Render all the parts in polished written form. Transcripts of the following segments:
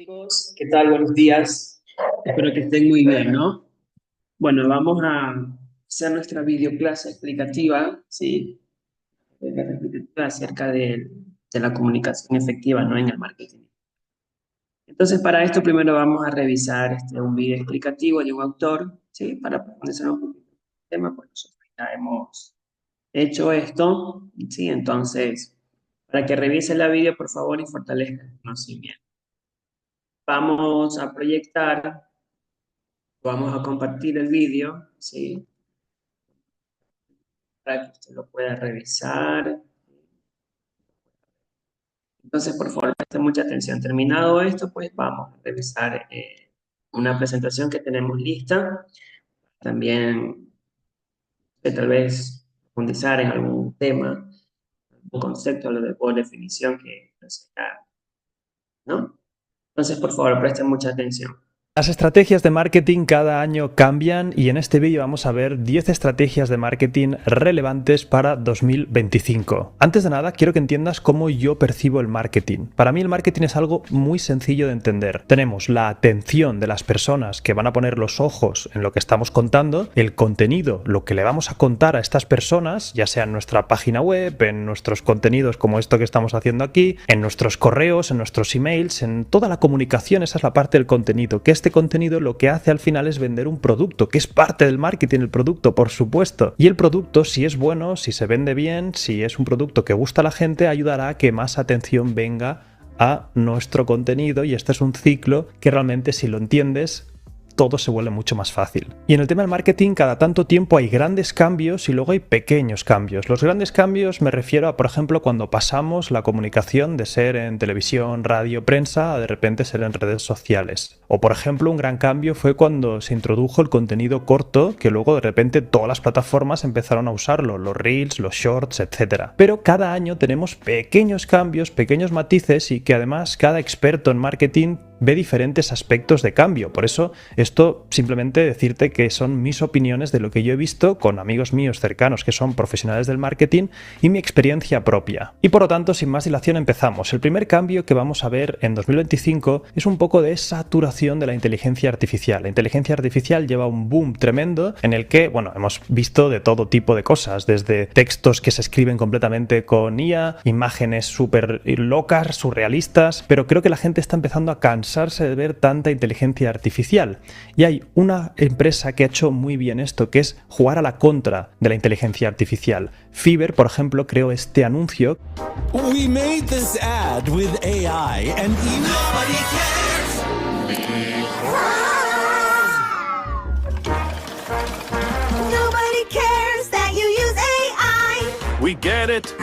Amigos, ¿qué tal? Buenos días. Espero que estén muy bien, ¿no? Bueno, vamos a hacer nuestra videoclase explicativa, ¿sí? Explicativa acerca de la comunicación efectiva, ¿no? En el marketing. Entonces, para esto primero vamos a revisar un video explicativo de un autor, ¿sí? Para profundizar un poquito en el tema, pues nosotros ya hemos hecho esto, ¿sí? Entonces, para que revise la video, por favor, y fortalezca el conocimiento. Vamos a proyectar. Vamos a compartir el vídeo, ¿sí? Para que usted lo pueda revisar. Entonces, por favor, preste mucha atención. Terminado esto, pues vamos a revisar una presentación que tenemos lista. También, tal vez, profundizar en algún tema, un concepto o definición que no sea, ¿no? Entonces, por favor, presten mucha atención. Las estrategias de marketing cada año cambian y en este vídeo vamos a ver 10 estrategias de marketing relevantes para 2025. Antes de nada, quiero que entiendas cómo yo percibo el marketing. Para mí el marketing es algo muy sencillo de entender. Tenemos la atención de las personas que van a poner los ojos en lo que estamos contando, el contenido, lo que le vamos a contar a estas personas, ya sea en nuestra página web, en nuestros contenidos como esto que estamos haciendo aquí, en nuestros correos, en nuestros emails, en toda la comunicación. Esa es la parte del contenido, que este contenido lo que hace al final es vender un producto, que es parte del marketing el producto, por supuesto. Y el producto, si es bueno, si se vende bien, si es un producto que gusta a la gente, ayudará a que más atención venga a nuestro contenido, y este es un ciclo que realmente, si lo entiendes, todo se vuelve mucho más fácil. Y en el tema del marketing, cada tanto tiempo hay grandes cambios y luego hay pequeños cambios. Los grandes cambios me refiero a, por ejemplo, cuando pasamos la comunicación de ser en televisión, radio, prensa, a de repente ser en redes sociales. O, por ejemplo, un gran cambio fue cuando se introdujo el contenido corto, que luego de repente todas las plataformas empezaron a usarlo, los reels, los shorts, etc. Pero cada año tenemos pequeños cambios, pequeños matices, y que además cada experto en marketing ve diferentes aspectos de cambio. Por eso, esto simplemente decirte que son mis opiniones de lo que yo he visto con amigos míos cercanos que son profesionales del marketing y mi experiencia propia. Y por lo tanto, sin más dilación, empezamos. El primer cambio que vamos a ver en 2025 es un poco de saturación de la inteligencia artificial. La inteligencia artificial lleva un boom tremendo en el que, bueno, hemos visto de todo tipo de cosas, desde textos que se escriben completamente con IA, imágenes súper locas, surrealistas, pero creo que la gente está empezando a cansarse de ver tanta inteligencia artificial. Y hay una empresa que ha hecho muy bien esto, que es jugar a la contra de la inteligencia artificial. Fiverr, por ejemplo, creó este anuncio. We made this ad with AI and nobody cares. Nobody cares that you use AI. We get it.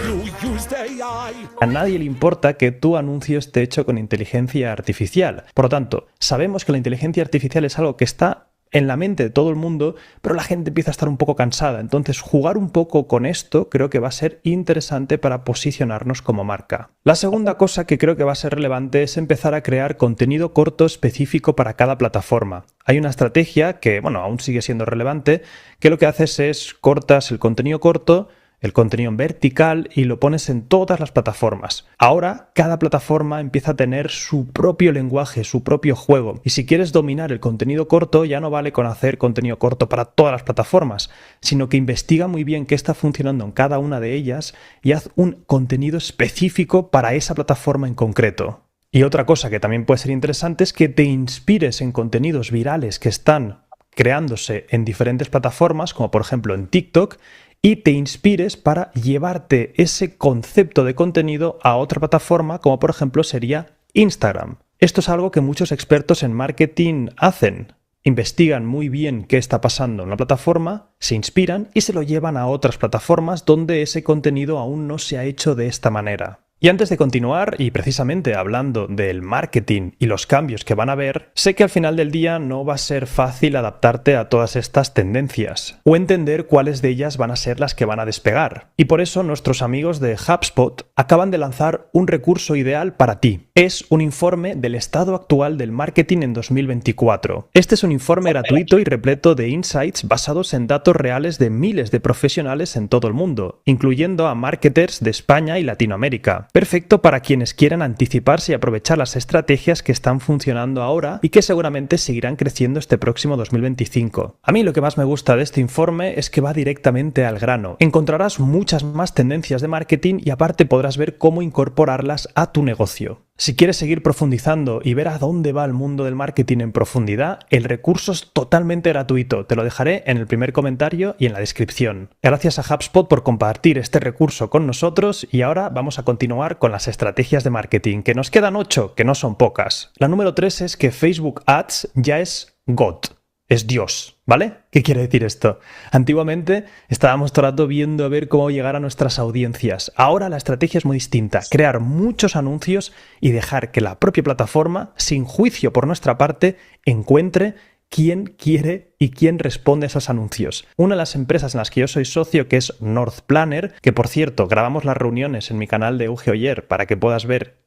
You used AI. A nadie le importa que tu anuncio esté hecho con inteligencia artificial. Por lo tanto, sabemos que la inteligencia artificial es algo que está en la mente de todo el mundo, pero la gente empieza a estar un poco cansada. Entonces, jugar un poco con esto creo que va a ser interesante para posicionarnos como marca. La segunda cosa que creo que va a ser relevante es empezar a crear contenido corto específico para cada plataforma. Hay una estrategia que, bueno, aún sigue siendo relevante, que lo que haces es cortas el contenido corto, el contenido en vertical, y lo pones en todas las plataformas. Ahora, cada plataforma empieza a tener su propio lenguaje, su propio juego. Y si quieres dominar el contenido corto, ya no vale con hacer contenido corto para todas las plataformas, sino que investiga muy bien qué está funcionando en cada una de ellas y haz un contenido específico para esa plataforma en concreto. Y otra cosa que también puede ser interesante es que te inspires en contenidos virales que están creándose en diferentes plataformas, como por ejemplo en TikTok, y te inspires para llevarte ese concepto de contenido a otra plataforma, como por ejemplo sería Instagram. Esto es algo que muchos expertos en marketing hacen. Investigan muy bien qué está pasando en una plataforma, se inspiran y se lo llevan a otras plataformas donde ese contenido aún no se ha hecho de esta manera. Y antes de continuar, y precisamente hablando del marketing y los cambios que van a haber, sé que al final del día no va a ser fácil adaptarte a todas estas tendencias o entender cuáles de ellas van a ser las que van a despegar. Y por eso nuestros amigos de HubSpot acaban de lanzar un recurso ideal para ti. Es un informe del estado actual del marketing en 2024. Este es un informe gratuito y repleto de insights basados en datos reales de miles de profesionales en todo el mundo, incluyendo a marketers de España y Latinoamérica. Perfecto para quienes quieren anticiparse y aprovechar las estrategias que están funcionando ahora y que seguramente seguirán creciendo este próximo 2025. A mí lo que más me gusta de este informe es que va directamente al grano. Encontrarás muchas más tendencias de marketing y aparte podrás ver cómo incorporarlas a tu negocio. Si quieres seguir profundizando y ver a dónde va el mundo del marketing en profundidad, el recurso es totalmente gratuito. Te lo dejaré en el primer comentario y en la descripción. Gracias a HubSpot por compartir este recurso con nosotros y ahora vamos a continuar con las estrategias de marketing, que nos quedan 8, que no son pocas. La número 3 es que Facebook Ads ya es God. Es Dios, ¿vale? ¿Qué quiere decir esto? Antiguamente estábamos todo el rato viendo a ver cómo llegar a nuestras audiencias. Ahora la estrategia es muy distinta. Crear muchos anuncios y dejar que la propia plataforma, sin juicio por nuestra parte, encuentre quién quiere y quién responde a esos anuncios. Una de las empresas en las que yo soy socio, que es North Planner, que por cierto, grabamos las reuniones en mi canal de Euge Oyer para que puedas ver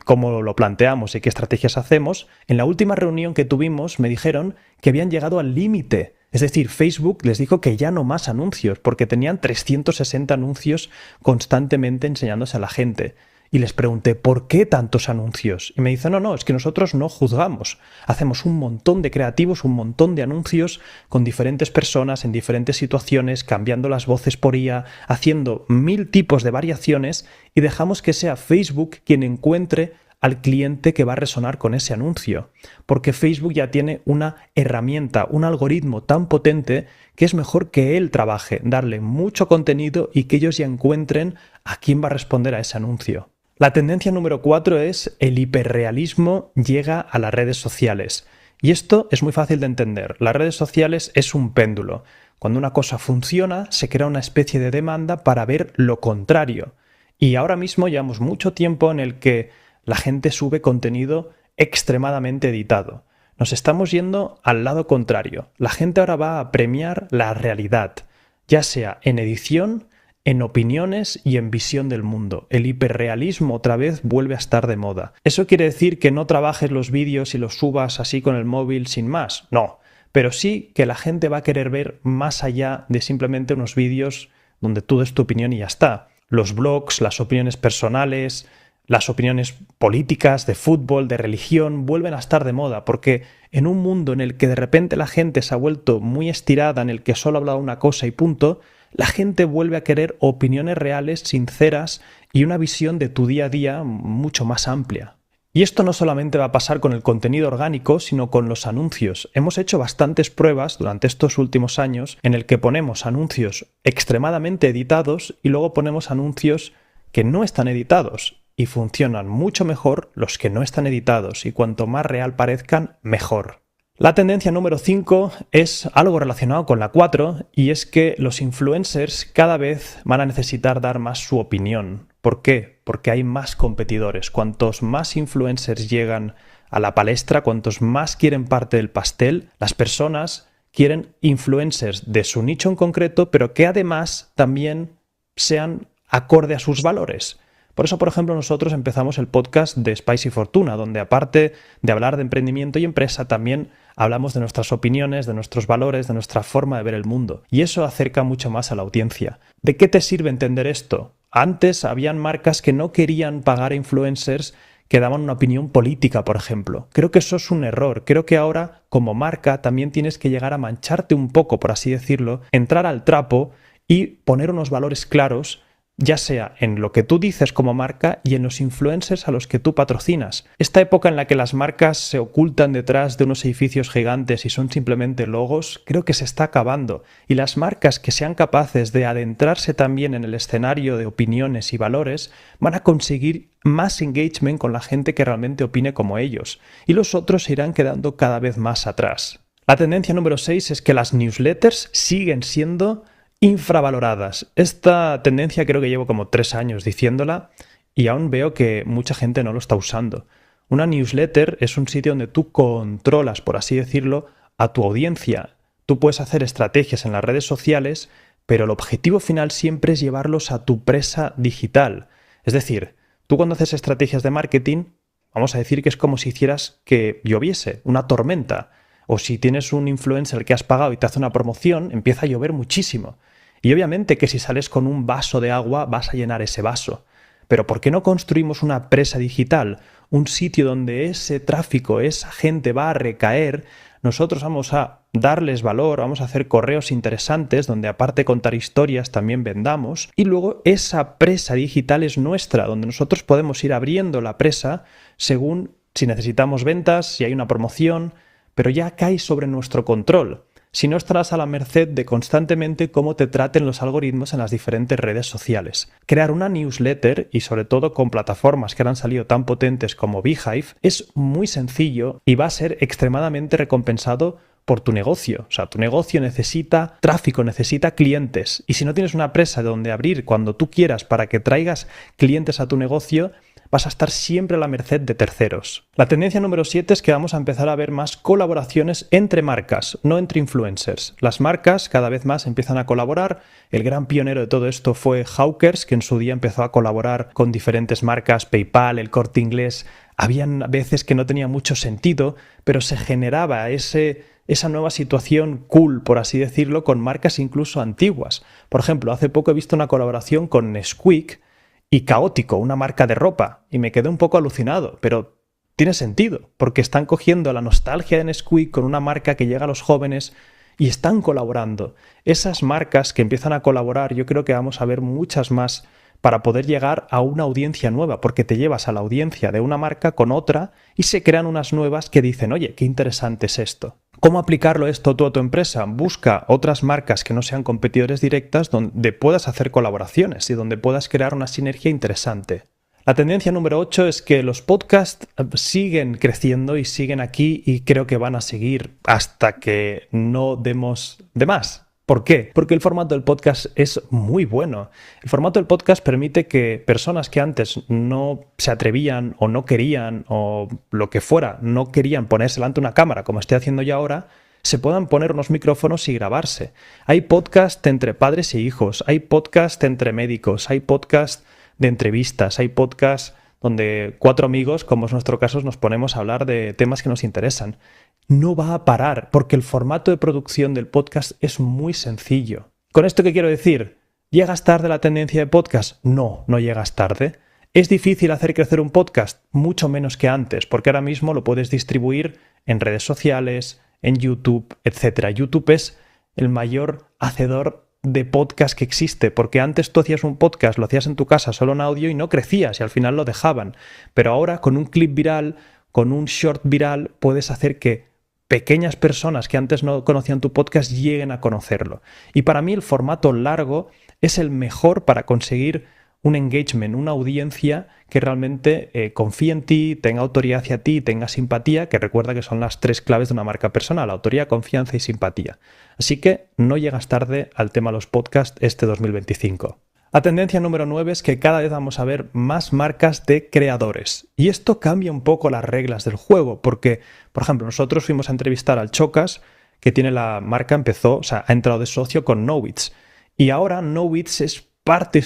cómo lo planteamos y qué estrategias hacemos. En la última reunión que tuvimos me dijeron que habían llegado al límite. Es decir, Facebook les dijo que ya no más anuncios, porque tenían 360 anuncios constantemente enseñándose a la gente. Y les pregunté, ¿por qué tantos anuncios? Y me dicen, no, es que nosotros no juzgamos. Hacemos un montón de creativos, un montón de anuncios con diferentes personas en diferentes situaciones, cambiando las voces por IA, haciendo 1000 tipos de variaciones y dejamos que sea Facebook quien encuentre al cliente que va a resonar con ese anuncio. Porque Facebook ya tiene una herramienta, un algoritmo tan potente que es mejor que él trabaje, darle mucho contenido y que ellos ya encuentren a quién va a responder a ese anuncio. La tendencia número 4 es el hiperrealismo llega a las redes sociales. Y esto es muy fácil de entender. Las redes sociales es un péndulo. Cuando una cosa funciona, se crea una especie de demanda para ver lo contrario. Y ahora mismo llevamos mucho tiempo en el que la gente sube contenido extremadamente editado. Nos estamos yendo al lado contrario. La gente ahora va a premiar la realidad, ya sea en edición, en opiniones y en visión del mundo. El hiperrealismo otra vez vuelve a estar de moda. ¿Eso quiere decir que no trabajes los vídeos y los subas así con el móvil sin más? No, pero sí que la gente va a querer ver más allá de simplemente unos vídeos donde tú des tu opinión y ya está. Los blogs, las opiniones personales, las opiniones políticas, de fútbol, de religión, vuelven a estar de moda porque en un mundo en el que de repente la gente se ha vuelto muy estirada, en el que solo habla una cosa y punto, la gente vuelve a querer opiniones reales, sinceras y una visión de tu día a día mucho más amplia. Y esto no solamente va a pasar con el contenido orgánico, sino con los anuncios. Hemos hecho bastantes pruebas durante estos últimos años en el que ponemos anuncios extremadamente editados y luego ponemos anuncios que no están editados. Y funcionan mucho mejor los que no están editados y cuanto más real parezcan, mejor. La tendencia número 5 es algo relacionado con la 4 y es que los influencers cada vez van a necesitar dar más su opinión. ¿Por qué? Porque hay más competidores. Cuantos más influencers llegan a la palestra, cuantos más quieren parte del pastel, las personas quieren influencers de su nicho en concreto, pero que además también sean acorde a sus valores. Por eso, por ejemplo, nosotros empezamos el podcast de Spicy Fortuna, donde aparte de hablar de emprendimiento y empresa, también hablamos de nuestras opiniones, de nuestros valores, de nuestra forma de ver el mundo. Y eso acerca mucho más a la audiencia. ¿De qué te sirve entender esto? Antes habían marcas que no querían pagar a influencers que daban una opinión política, por ejemplo. Creo que eso es un error. Creo que ahora, como marca, también tienes que llegar a mancharte un poco, por así decirlo, entrar al trapo y poner unos valores claros, ya sea en lo que tú dices como marca y en los influencers a los que tú patrocinas. Esta época en la que las marcas se ocultan detrás de unos edificios gigantes y son simplemente logos, creo que se está acabando. Y las marcas que sean capaces de adentrarse también en el escenario de opiniones y valores van a conseguir más engagement con la gente que realmente opine como ellos. Y los otros se irán quedando cada vez más atrás. La tendencia número 6 es que las newsletters siguen siendo infravaloradas. Esta tendencia creo que llevo como 3 años diciéndola y aún veo que mucha gente no lo está usando. Una newsletter es un sitio donde tú controlas, por así decirlo, a tu audiencia. Tú puedes hacer estrategias en las redes sociales, pero el objetivo final siempre es llevarlos a tu presa digital. Es decir, tú cuando haces estrategias de marketing, vamos a decir que es como si hicieras que lloviese, una tormenta. O si tienes un influencer que has pagado y te hace una promoción, empieza a llover muchísimo. Y obviamente que si sales con un vaso de agua vas a llenar ese vaso. Pero ¿por qué no construimos una presa digital? Un sitio donde ese tráfico, esa gente va a recaer. Nosotros vamos a darles valor, vamos a hacer correos interesantes donde aparte de contar historias también vendamos, y luego esa presa digital es nuestra, donde nosotros podemos ir abriendo la presa según si necesitamos ventas, si hay una promoción, pero ya cae sobre nuestro control. Si no, estarás a la merced de constantemente cómo te traten los algoritmos en las diferentes redes sociales. Crear una newsletter, y sobre todo con plataformas que ahora han salido tan potentes como Beehive, es muy sencillo y va a ser extremadamente recompensado por tu negocio. O sea, tu negocio necesita tráfico, necesita clientes. Y si no tienes una presa donde abrir cuando tú quieras para que traigas clientes a tu negocio, vas a estar siempre a la merced de terceros. La tendencia número 7 es que vamos a empezar a ver más colaboraciones entre marcas, no entre influencers. Las marcas cada vez más empiezan a colaborar. El gran pionero de todo esto fue Hawkers, que en su día empezó a colaborar con diferentes marcas, PayPal, El Corte Inglés. Habían veces que no tenía mucho sentido, pero se generaba esa nueva situación cool, por así decirlo, con marcas incluso antiguas. Por ejemplo, hace poco he visto una colaboración con Nesquik y Caótico, una marca de ropa, y me quedé un poco alucinado, pero tiene sentido, porque están cogiendo la nostalgia de Nesquik con una marca que llega a los jóvenes y están colaborando. Esas marcas que empiezan a colaborar, yo creo que vamos a ver muchas más para poder llegar a una audiencia nueva, porque te llevas a la audiencia de una marca con otra y se crean unas nuevas que dicen, oye, qué interesante es esto. ¿Cómo aplicarlo esto tú a tu empresa? Busca otras marcas que no sean competidores directas donde puedas hacer colaboraciones y donde puedas crear una sinergia interesante. La tendencia número 8 es que los podcasts siguen creciendo y siguen aquí y creo que van a seguir hasta que no demos de más. ¿Por qué? Porque el formato del podcast es muy bueno. El formato del podcast permite que personas que antes no se atrevían o no querían o lo que fuera, no querían ponerse delante de una cámara como estoy haciendo yo ahora, se puedan poner unos micrófonos y grabarse. Hay podcast entre padres e hijos, hay podcast entre médicos, hay podcast de entrevistas, hay podcast donde 4 amigos, como es nuestro caso, nos ponemos a hablar de temas que nos interesan. No va a parar, porque el formato de producción del podcast es muy sencillo. ¿Con esto qué quiero decir? ¿Llegas tarde a la tendencia de podcast? No, no llegas tarde. ¿Es difícil hacer crecer un podcast? Mucho menos que antes, porque ahora mismo lo puedes distribuir en redes sociales, en YouTube, etc. YouTube es el mayor hacedor de podcast que existe, porque antes tú hacías un podcast, lo hacías en tu casa solo en audio y no crecías y al final lo dejaban. Pero ahora con un clip viral, con un short viral, puedes hacer que pequeñas personas que antes no conocían tu podcast lleguen a conocerlo. Y para mí el formato largo es el mejor para conseguir un engagement, una audiencia que realmente confíe en ti, tenga autoridad hacia ti, tenga simpatía, que recuerda que son las 3 claves de una marca personal: autoridad, confianza y simpatía. Así que no llegas tarde al tema de los podcasts este 2025. La tendencia número 9 es que cada vez vamos a ver más marcas de creadores. Y esto cambia un poco las reglas del juego, porque, por ejemplo, nosotros fuimos a entrevistar al Chocas, que tiene la marca, ha entrado de socio con Knowits. Y ahora Knowits es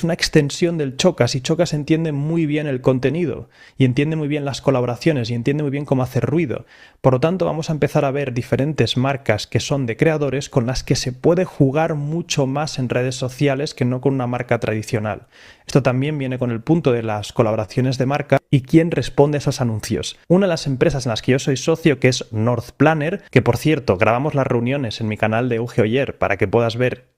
una extensión del Chocas, y Chocas entiende muy bien el contenido y entiende muy bien las colaboraciones y entiende muy bien cómo hacer ruido. Por lo tanto, vamos a empezar a ver diferentes marcas que son de creadores con las que se puede jugar mucho más en redes sociales que no con una marca tradicional. Esto también viene con el punto de las colaboraciones de marca y quién responde a esos anuncios. Una de las empresas en las que yo soy socio, que es North Planner, que por cierto grabamos las reuniones en mi canal de Euge Oyer para que puedas ver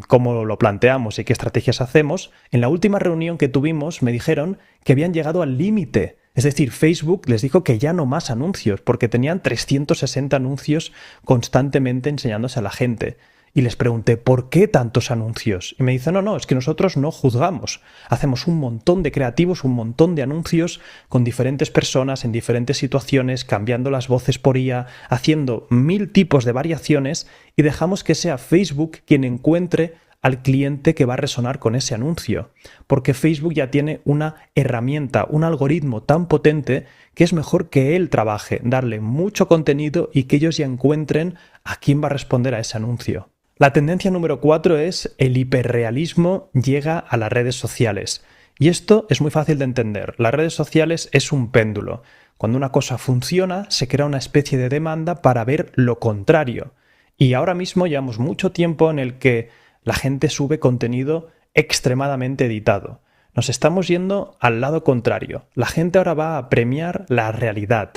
cómo lo planteamos y qué estrategias hacemos. En la última reunión que tuvimos me dijeron que habían llegado al límite. Es decir, Facebook les dijo que ya no más anuncios, porque tenían 360 anuncios constantemente enseñándose a la gente. Y les pregunté, ¿por qué tantos anuncios? Y me dicen, no, es que nosotros no juzgamos. Hacemos un montón de creativos, un montón de anuncios con diferentes personas en diferentes situaciones, cambiando las voces por IA, haciendo 1000 tipos de variaciones y dejamos que sea Facebook quien encuentre al cliente que va a resonar con ese anuncio. Porque Facebook ya tiene una herramienta, un algoritmo tan potente que es mejor que él trabaje, darle mucho contenido y que ellos ya encuentren a quién va a responder a ese anuncio. La tendencia número 4 es el hiperrealismo llega a las redes sociales. Y esto es muy fácil de entender. Las redes sociales es un péndulo. Cuando una cosa funciona, se crea una especie de demanda para ver lo contrario. Y ahora mismo llevamos mucho tiempo en el que la gente sube contenido extremadamente editado. Nos estamos yendo al lado contrario. La gente ahora va a premiar la realidad,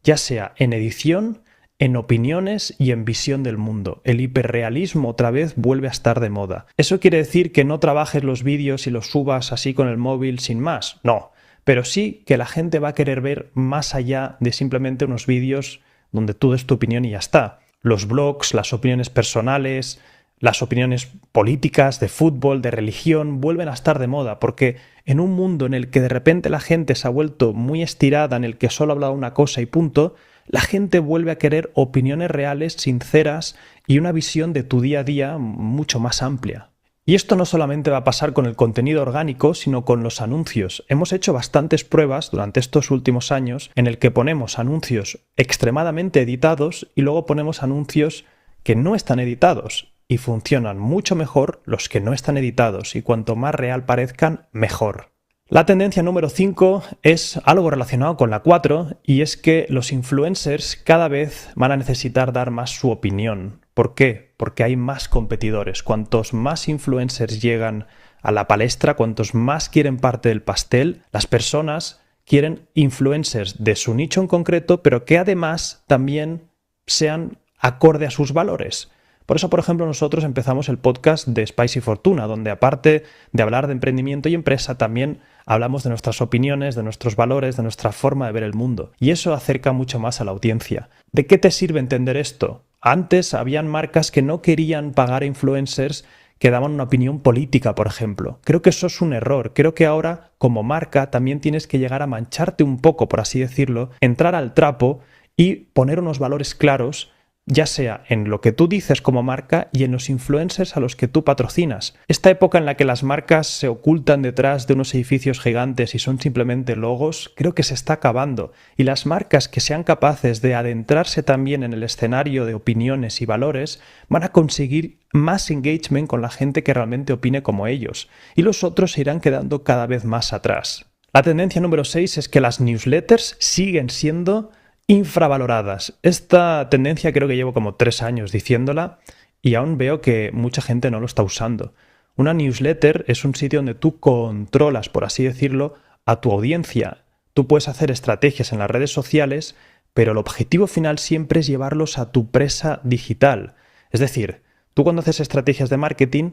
ya sea en edición, en opiniones y en visión del mundo. El hiperrealismo otra vez vuelve a estar de moda. ¿Eso quiere decir que no trabajes los vídeos y los subas así con el móvil sin más? No, pero sí que la gente va a querer ver más allá de simplemente unos vídeos donde tú des tu opinión y ya está. Los blogs, las opiniones personales, las opiniones políticas, de fútbol, de religión, vuelven a estar de moda, porque en un mundo en el que de repente la gente se ha vuelto muy estirada, en el que solo habla una cosa y punto, la gente vuelve a querer opiniones reales, sinceras y una visión de tu día a día mucho más amplia. Y esto no solamente va a pasar con el contenido orgánico, sino con los anuncios. Hemos hecho bastantes pruebas durante estos últimos años en el que ponemos anuncios extremadamente editados y luego ponemos anuncios que no están editados. Y funcionan mucho mejor los que no están editados, y cuanto más real parezcan, mejor. La tendencia número 5 es algo relacionado con la 4, y es que los influencers cada vez van a necesitar dar más su opinión. ¿Por qué? Porque hay más competidores. Cuantos más influencers llegan a la palestra, cuantos más quieren parte del pastel, las personas quieren influencers de su nicho en concreto, pero que además también sean acorde a sus valores. Por eso, por ejemplo, nosotros empezamos el podcast de Spicy Fortuna, donde aparte de hablar de emprendimiento y empresa, también hablamos de nuestras opiniones, de nuestros valores, de nuestra forma de ver el mundo. Y eso acerca mucho más a la audiencia. ¿De qué te sirve entender esto? Antes habían marcas que no querían pagar a influencers que daban una opinión política, por ejemplo. Creo que eso es un error. Creo que ahora, como marca, también tienes que llegar a mancharte un poco, por así decirlo, entrar al trapo y poner unos valores claros, ya sea en lo que tú dices como marca y en los influencers a los que tú patrocinas. Esta época en la que las marcas se ocultan detrás de unos edificios gigantes y son simplemente logos, creo que se está acabando. Y las marcas que sean capaces de adentrarse también en el escenario de opiniones y valores van a conseguir más engagement con la gente que realmente opine como ellos. Y los otros se irán quedando cada vez más atrás. La tendencia número 6 es que las newsletters siguen siendo infravaloradas. Esta tendencia creo que llevo como 3 años diciéndola y aún veo que mucha gente no lo está usando. Una newsletter es un sitio donde tú controlas, por así decirlo, a tu audiencia. Tú puedes hacer estrategias en las redes sociales, pero el objetivo final siempre es llevarlos a tu presa digital. Es decir, tú cuando haces estrategias de marketing,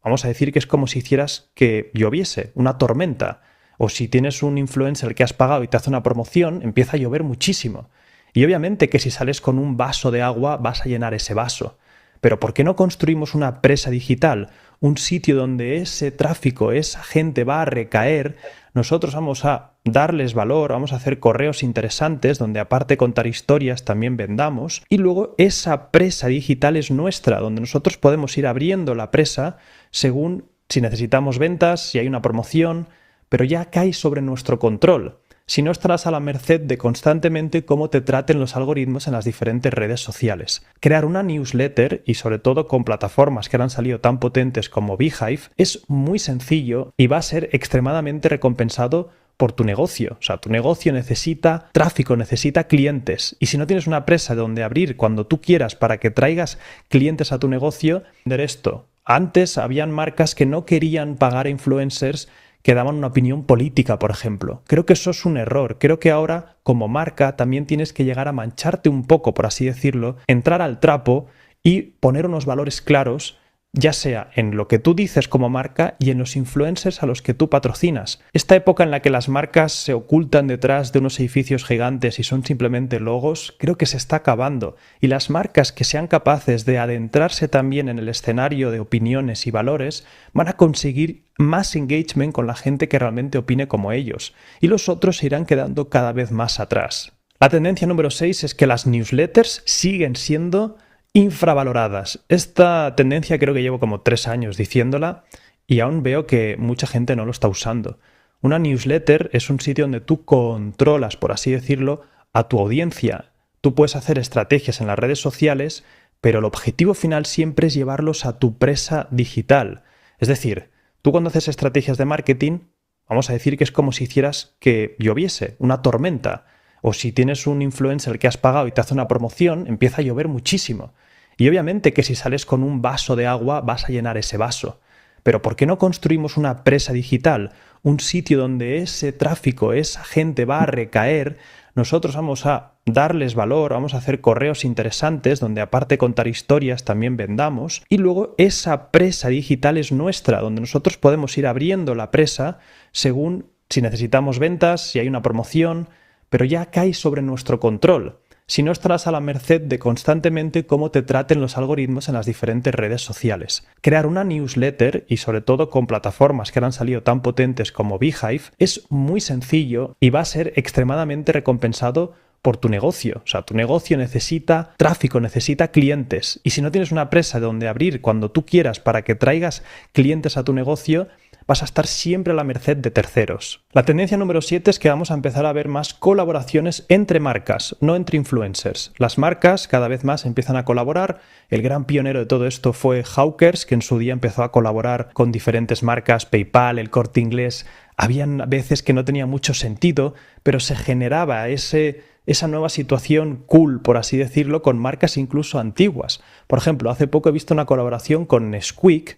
vamos a decir que es como si hicieras que lloviese, una tormenta. O si tienes un influencer que has pagado y te hace una promoción, empieza a llover muchísimo. Y obviamente que si sales con un vaso de agua vas a llenar ese vaso. Pero ¿por qué no construimos una presa digital? Un sitio donde ese tráfico, esa gente va a recaer. Nosotros vamos a darles valor, vamos a hacer correos interesantes donde aparte de contar historias también vendamos. Y luego esa presa digital es nuestra, donde nosotros podemos ir abriendo la presa según si necesitamos ventas, si hay una promoción, pero ya cae sobre nuestro control. Si no, estarás a la merced de constantemente cómo te traten los algoritmos en las diferentes redes sociales. Crear una newsletter, y sobre todo con plataformas que ahora han salido tan potentes como Beehive, es muy sencillo y va a ser extremadamente recompensado por tu negocio. O sea, tu negocio necesita tráfico, necesita clientes. Y si no tienes una presa donde abrir cuando tú quieras para que traigas clientes a tu negocio, entender esto. Antes habían marcas que no querían pagar a influencers que daban una opinión política, por ejemplo. Creo que eso es un error. Creo que ahora, como marca, también tienes que llegar a mancharte un poco, por así decirlo, entrar al trapo y poner unos valores claros, ya sea en lo que tú dices como marca y en los influencers a los que tú patrocinas. Esta época en la que las marcas se ocultan detrás de unos edificios gigantes y son simplemente logos, creo que se está acabando. Y las marcas que sean capaces de adentrarse también en el escenario de opiniones y valores van a conseguir más engagement con la gente que realmente opine como ellos. Y los otros se irán quedando cada vez más atrás. La tendencia número 6 es que las newsletters siguen siendo infravaloradas. Esta tendencia creo que llevo como 3 años diciéndola y aún veo que mucha gente no lo está usando. Una newsletter es un sitio donde tú controlas, por así decirlo, a tu audiencia. Tú puedes hacer estrategias en las redes sociales, pero el objetivo final siempre es llevarlos a tu presa digital. Es decir, tú cuando haces estrategias de marketing, vamos a decir que es como si hicieras que lloviese, una tormenta. O si tienes un influencer que has pagado y te hace una promoción, empieza a llover muchísimo. Y obviamente que si sales con un vaso de agua vas a llenar ese vaso. Pero ¿por qué no construimos una presa digital? Un sitio donde ese tráfico, esa gente va a recaer, nosotros vamos a darles valor, vamos a hacer correos interesantes donde aparte de contar historias también vendamos, y luego esa presa digital es nuestra, donde nosotros podemos ir abriendo la presa según si necesitamos ventas, si hay una promoción, pero ya cae sobre nuestro control. Si no, estarás a la merced de constantemente cómo te traten los algoritmos en las diferentes redes sociales. Crear una newsletter, y sobre todo con plataformas que ahora han salido tan potentes como Beehive, es muy sencillo y va a ser extremadamente recompensado por tu negocio. O sea, tu negocio necesita tráfico, necesita clientes. Y si no tienes una presa donde abrir cuando tú quieras para que traigas clientes a tu negocio, vas a estar siempre a la merced de terceros. La tendencia número 7 es que vamos a empezar a ver más colaboraciones entre marcas, no entre influencers. Las marcas cada vez más empiezan a colaborar. El gran pionero de todo esto fue Hawkers, que en su día empezó a colaborar con diferentes marcas, PayPal, El Corte Inglés. Habían veces que no tenía mucho sentido, pero se generaba esa nueva situación cool, por así decirlo, con marcas incluso antiguas. Por ejemplo, hace poco he visto una colaboración con Nesquik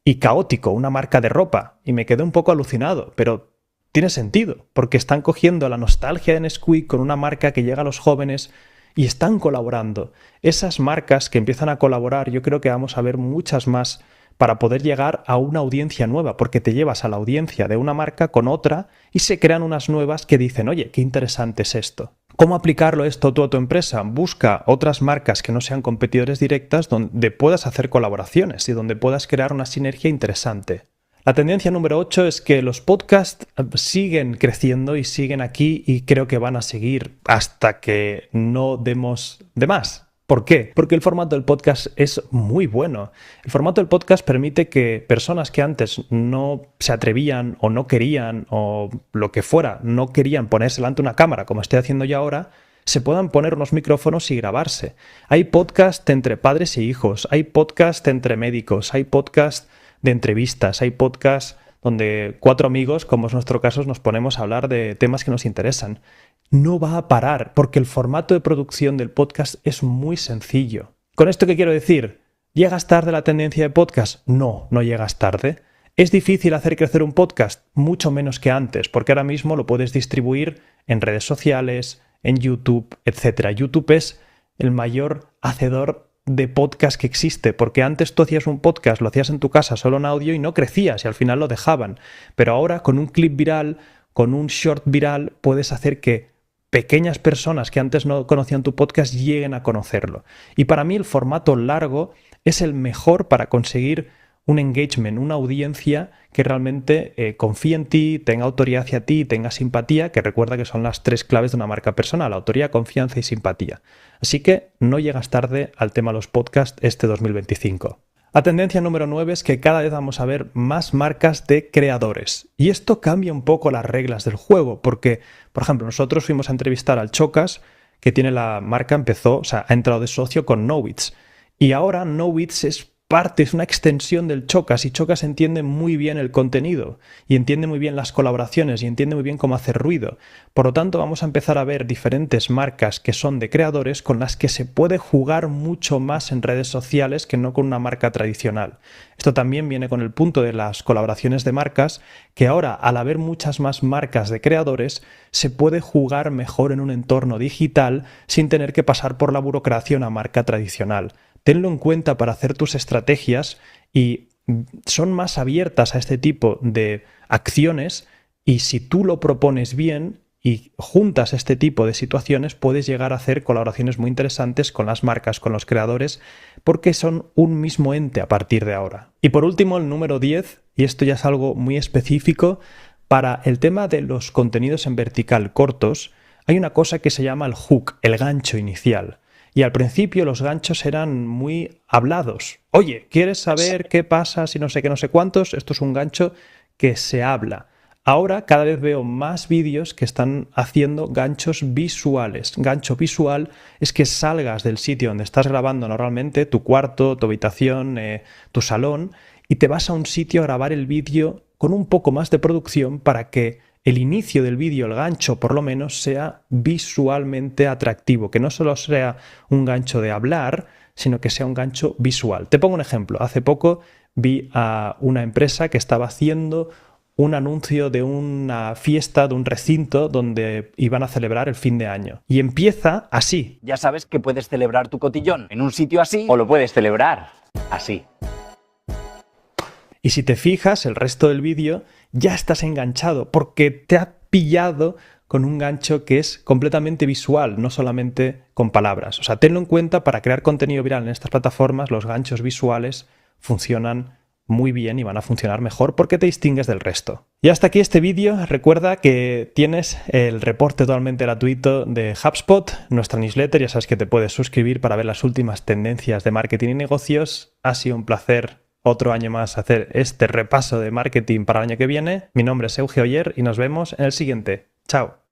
y Caótico, una marca de ropa, y me quedé un poco alucinado, pero tiene sentido, porque están cogiendo la nostalgia de Nesquik con una marca que llega a los jóvenes y están colaborando. Esas marcas que empiezan a colaborar, yo creo que vamos a ver muchas más para poder llegar a una audiencia nueva, porque te llevas a la audiencia de una marca con otra y se crean unas nuevas que dicen, oye, qué interesante es esto. ¿Cómo aplicarlo esto tú a tu empresa? Busca otras marcas que no sean competidores directas donde puedas hacer colaboraciones y donde puedas crear una sinergia interesante. La tendencia número 8 es que los podcasts siguen creciendo y siguen aquí y creo que van a seguir hasta que no demos de más. ¿Por qué? Porque el formato del podcast es muy bueno. El formato del podcast permite que personas que antes no se atrevían o no querían o lo que fuera, no querían ponerse delante de una cámara como estoy haciendo yo ahora, se puedan poner unos micrófonos y grabarse. Hay podcast entre padres e hijos, hay podcast entre médicos, hay podcast de entrevistas, hay podcast donde 4 amigos, como es nuestro caso, nos ponemos a hablar de temas que nos interesan. No va a parar, porque el formato de producción del podcast es muy sencillo. ¿Con esto qué quiero decir? ¿Llegas tarde a la tendencia de podcast? No, no llegas tarde. ¿Es difícil hacer crecer un podcast? Mucho menos que antes, porque ahora mismo lo puedes distribuir en redes sociales, en YouTube, etc. YouTube es el mayor hacedor de podcast que existe, porque antes tú hacías un podcast, lo hacías en tu casa solo en audio y no crecías y al final lo dejaban. Pero ahora con un clip viral, con un short viral, puedes hacer que pequeñas personas que antes no conocían tu podcast lleguen a conocerlo. Y para mí el formato largo es el mejor para conseguir un engagement, una audiencia que realmente confíe en ti, tenga autoridad hacia ti, tenga simpatía, que recuerda que son las 3 claves de una marca personal: autoridad, confianza y simpatía. Así que no llegas tarde al tema de los podcasts este 2025. La tendencia número 9 es que cada vez vamos a ver más marcas de creadores. Y esto cambia un poco las reglas del juego, porque, por ejemplo, nosotros fuimos a entrevistar al Chocas, que tiene la marca, ha entrado de socio con Knowits. Y ahora Knowits es una extensión del Chocas, y Chocas entiende muy bien el contenido y entiende muy bien las colaboraciones y entiende muy bien cómo hacer ruido. Por lo tanto, vamos a empezar a ver diferentes marcas que son de creadores con las que se puede jugar mucho más en redes sociales que no con una marca tradicional. Esto también viene con el punto de las colaboraciones de marcas, que ahora, al haber muchas más marcas de creadores, se puede jugar mejor en un entorno digital sin tener que pasar por la burocracia de una marca tradicional. Tenlo en cuenta para hacer tus estrategias y son más abiertas a este tipo de acciones, y si tú lo propones bien y juntas este tipo de situaciones, puedes llegar a hacer colaboraciones muy interesantes con las marcas, con los creadores, porque son un mismo ente a partir de ahora. Y por último, el número 10, y esto ya es algo muy específico, para el tema de los contenidos en vertical cortos, hay una cosa que se llama el hook, el gancho inicial. Y al principio los ganchos eran muy hablados. Oye, ¿quieres saber qué pasa si no sé qué, no sé cuántos? Esto es un gancho que se habla. Ahora cada vez veo más vídeos que están haciendo ganchos visuales. Gancho visual es que salgas del sitio donde estás grabando normalmente, tu cuarto, tu habitación, tu salón, y te vas a un sitio a grabar el vídeo con un poco más de producción para que el inicio del vídeo, el gancho por lo menos, sea visualmente atractivo, que no solo sea un gancho de hablar, sino que sea un gancho visual. Te pongo un ejemplo. Hace poco vi a una empresa que estaba haciendo un anuncio de una fiesta, de un recinto donde iban a celebrar el fin de año. Y empieza así. Ya sabes que puedes celebrar tu cotillón en un sitio así o lo puedes celebrar así. Y si te fijas, el resto del vídeo ya estás enganchado porque te ha pillado con un gancho que es completamente visual, no solamente con palabras. O sea, tenlo en cuenta, para crear contenido viral en estas plataformas, los ganchos visuales funcionan muy bien y van a funcionar mejor porque te distingues del resto. Y hasta aquí este vídeo. Recuerda que tienes el reporte totalmente gratuito de HubSpot, nuestra newsletter. Ya sabes que te puedes suscribir para ver las últimas tendencias de marketing y negocios. Ha sido un placer otro año más hacer este repaso de marketing para el año que viene. Mi nombre es Euge Oyer y nos vemos en el siguiente. Chao.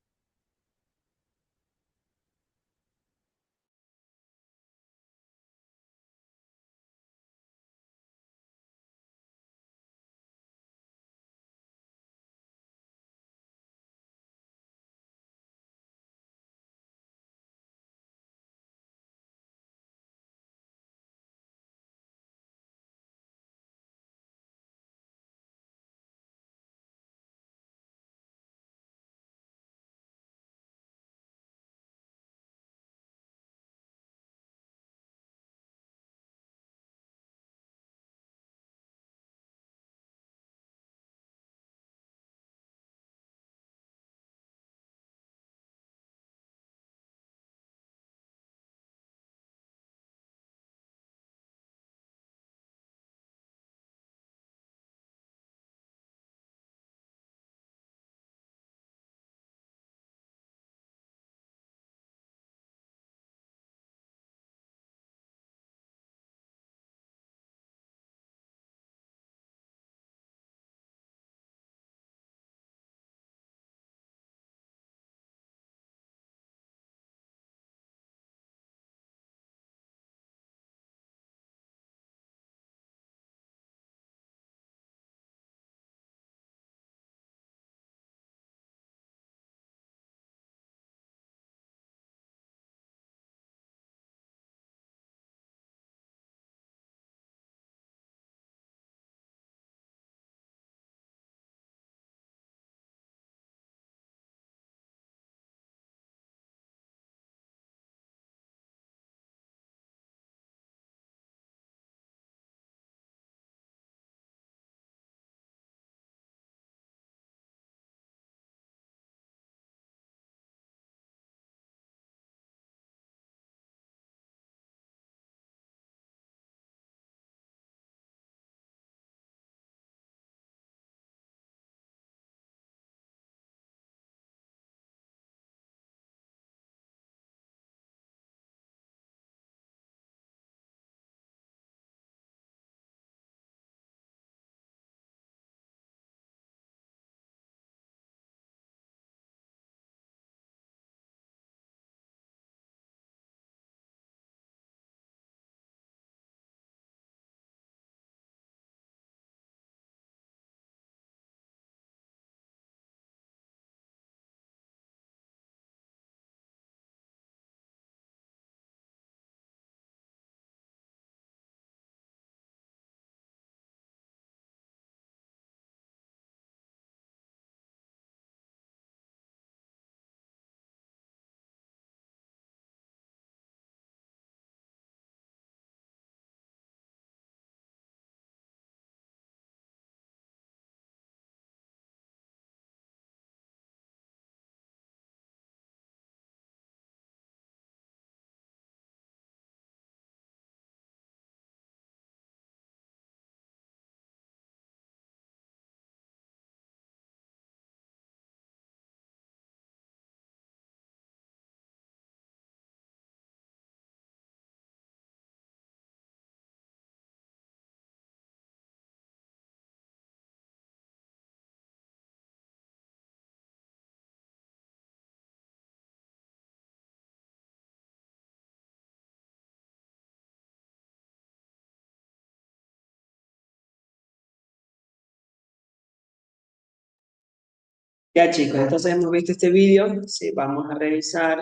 Ya chicos, entonces hemos visto este vídeo. Sí, vamos a revisar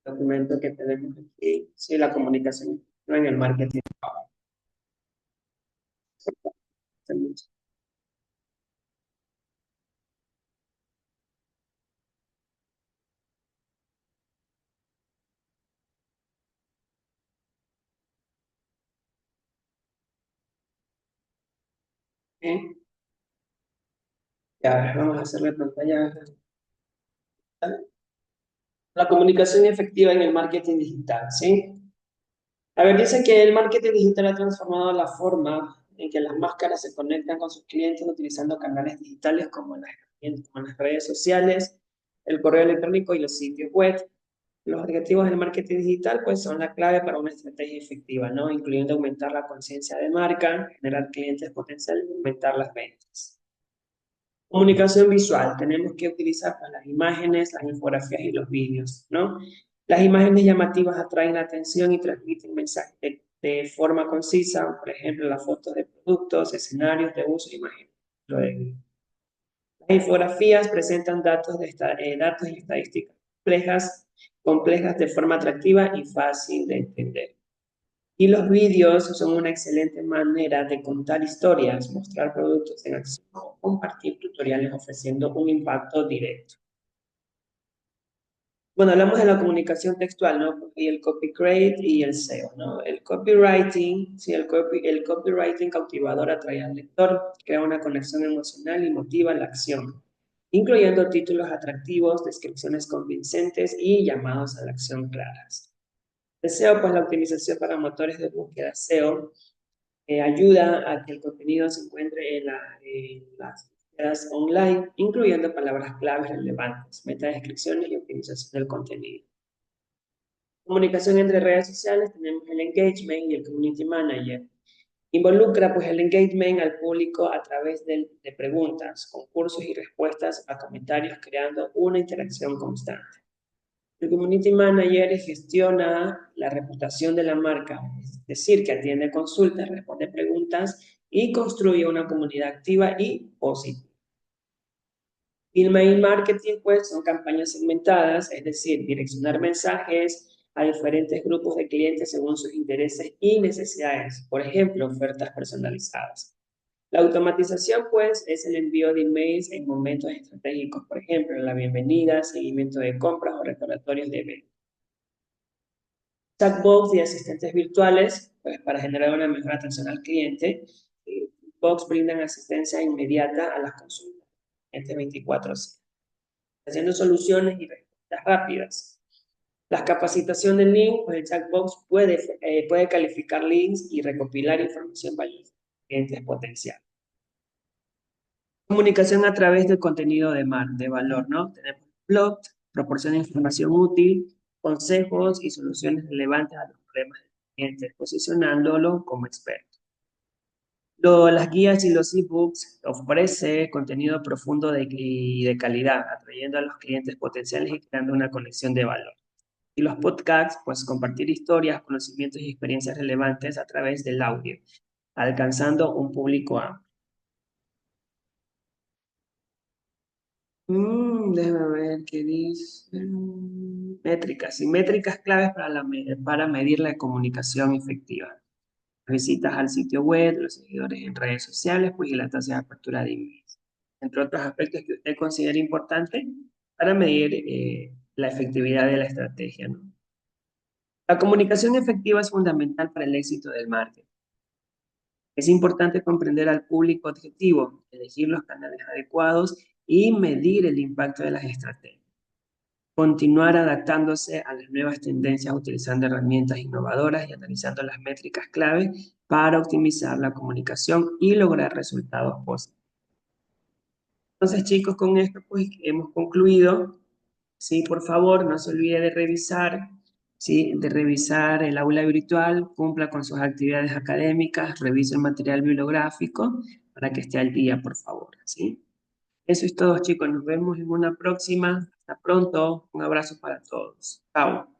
el documento que tenemos aquí. Sí, la comunicación en el marketing. ¿Eh? Ya, vamos a hacer la pantalla. La comunicación efectiva en el marketing digital, ¿sí? A ver, dice que el marketing digital ha transformado la forma en que las máscaras se conectan con sus clientes utilizando canales digitales como las redes sociales, el correo electrónico y los sitios web. Los objetivos del marketing digital pues son la clave para una estrategia efectiva, ¿no? Incluyendo aumentar la conciencia de marca, generar clientes potenciales y aumentar las ventas. Comunicación visual, tenemos que utilizar pues, las imágenes, las infografías y los vídeos, ¿no? Las imágenes llamativas atraen la atención y transmiten mensajes de forma concisa, por ejemplo, las fotos de productos, escenarios de uso, imágenes. Las infografías presentan datos y estadísticas complejas de forma atractiva y fácil de entender. Y los vídeos son una excelente manera de contar historias, mostrar productos en acción o compartir tutoriales ofreciendo un impacto directo. Bueno, hablamos de la comunicación textual, ¿no? Y el copyright y el SEO, ¿no? El copywriting, sí, el copywriting cautivador atrae al lector, crea una conexión emocional y motiva la acción, incluyendo títulos atractivos, descripciones convincentes y llamados a la acción claras. El SEO, pues la optimización para motores de búsqueda SEO, ayuda a que el contenido se encuentre en las búsquedas online, incluyendo palabras claves relevantes, metadescripciones y optimización del contenido. Comunicación entre redes sociales, tenemos el engagement y el community manager. Involucra pues el engagement al público a través de preguntas, concursos y respuestas a comentarios, creando una interacción constante. El community manager gestiona la reputación de la marca, es decir, que atiende consultas, responde preguntas y construye una comunidad activa y positiva. Email marketing, pues, son campañas segmentadas, es decir, direccionar mensajes a diferentes grupos de clientes según sus intereses y necesidades. Por ejemplo, ofertas personalizadas. La automatización, pues, es el envío de emails en momentos estratégicos, por ejemplo, la bienvenida, seguimiento de compras o recordatorios de eventos. Chatbots y asistentes virtuales, pues, para generar una mejor atención al cliente. Bots brindan asistencia inmediata a las consultas, entre 24/7, haciendo soluciones y respuestas rápidas. La capacitación del link, pues el chatbot puede calificar links y recopilar información valiosa de clientes potenciales. Comunicación a través del contenido de valor, ¿no? Tenemos blog, proporciona información útil, consejos y soluciones relevantes a los problemas del cliente, posicionándolo como experto. Las guías y los ebooks ofrece contenido profundo y de calidad, atrayendo a los clientes potenciales y creando una conexión de valor. Y los podcasts, pues compartir historias, conocimientos y experiencias relevantes a través del audio, alcanzando un público amplio. Déjame ver qué dice. Métricas. Y métricas claves para medir la comunicación efectiva. Visitas al sitio web, los seguidores en redes sociales, pues y la tasa de apertura de emails. Entre otros aspectos que usted considere importante para medir la efectividad de la estrategia, ¿no? La comunicación efectiva es fundamental para el éxito del marketing. Es importante comprender al público objetivo, elegir los canales adecuados y medir el impacto de las estrategias. Continuar adaptándose a las nuevas tendencias utilizando herramientas innovadoras y analizando las métricas clave para optimizar la comunicación y lograr resultados positivos. Entonces, chicos, con esto pues hemos concluido. Sí, por favor, no se olvide de revisar, ¿sí? De revisar el aula virtual, cumpla con sus actividades académicas, revise el material bibliográfico para que esté al día, por favor, ¿sí? Eso es todo, chicos. Nos vemos en una próxima. Hasta pronto. Un abrazo para todos. Chao.